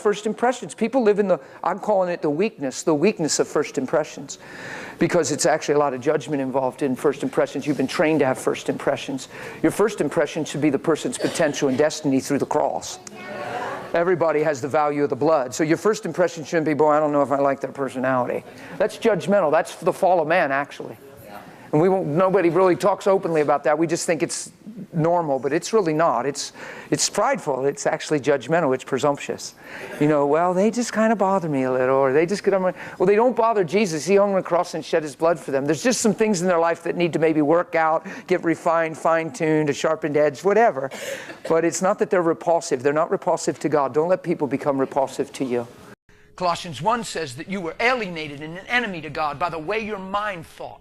first impressions. People live in I'm calling it the weakness of first impressions. Because it's actually a lot of judgment involved in first impressions. You've been trained to have first impressions. Your first impression should be the person's potential and destiny through the cross. Everybody has the value of the blood. So your first impression shouldn't be, boy, I don't know if I like their personality. That's judgmental. That's the fall of man, actually. And nobody really talks openly about that. We just think it's normal, but it's really not. It's prideful. It's actually judgmental. It's presumptuous. Well, they just kind of bother me a little, or they just get on my... Well, they don't bother Jesus. He hung on the cross and shed his blood for them. There's just some things in their life that need to maybe work out, get refined, fine-tuned, a sharpened edge, whatever. But it's not that they're repulsive. They're not repulsive to God. Don't let people become repulsive to you. Colossians 1 says that you were alienated and an enemy to God by the way your mind thought.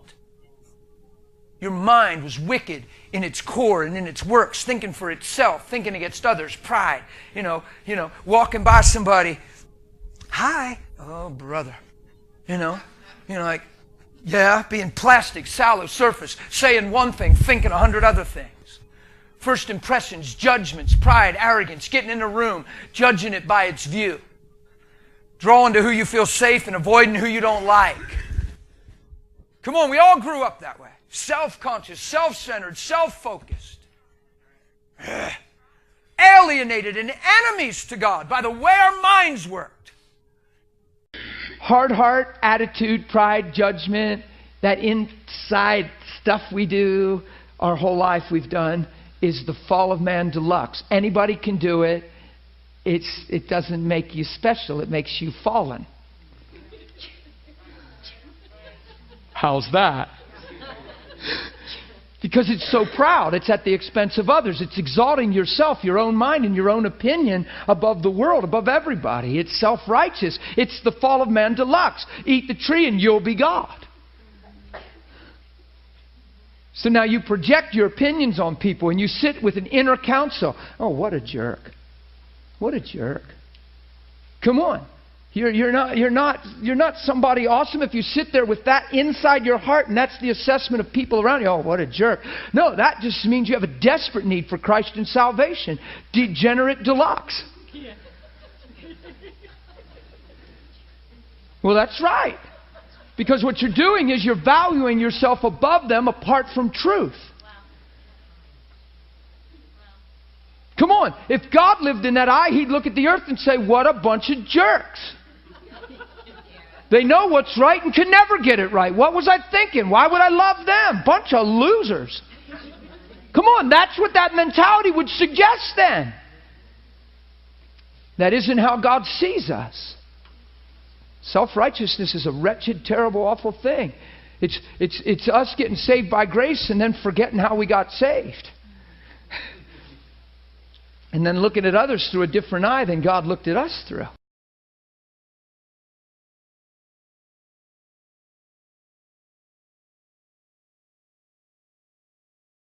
Your mind was wicked in its core and in its works, thinking for itself, thinking against others, pride. Walking by somebody, hi, oh brother, like, yeah, being plastic, sallow surface, saying one thing, thinking 100 other things. First impressions, judgments, pride, arrogance, getting in a room, judging it by its view, drawing to who you feel safe and avoiding who you don't like. Come on, we all grew up that way. Self-conscious, self-centered, self-focused. Alienated and enemies to God by the way our minds worked. Hard heart, attitude, pride, judgment, that inside stuff we do, our whole life we've done, is the fall of man deluxe. Anybody can do it. It doesn't make you special. It makes you fallen. How's that? Because it's so proud. It's at the expense of others. It's exalting yourself, your own mind, and your own opinion above the world, above everybody. It's self-righteous. It's the fall of man deluxe. Eat the tree and you'll be God. So now you project your opinions on people and you sit with an inner counsel. Oh, what a jerk. What a jerk. Come on. You're not somebody awesome if you sit there with that inside your heart and that's the assessment of people around you. Oh, what a jerk. No, that just means you have a desperate need for Christ and salvation. Degenerate deluxe. Well, that's right. Because what you're doing is you're valuing yourself above them apart from truth. Come on. If God lived in that eye, He'd look at the earth and say, what a bunch of jerks. They know what's right and can never get it right. What was I thinking? Why would I love them? Bunch of losers. Come on, that's what that mentality would suggest then. That isn't how God sees us. Self-righteousness is a wretched, terrible, awful thing. It's us getting saved by grace and then forgetting how we got saved. And then looking at others through a different eye than God looked at us through.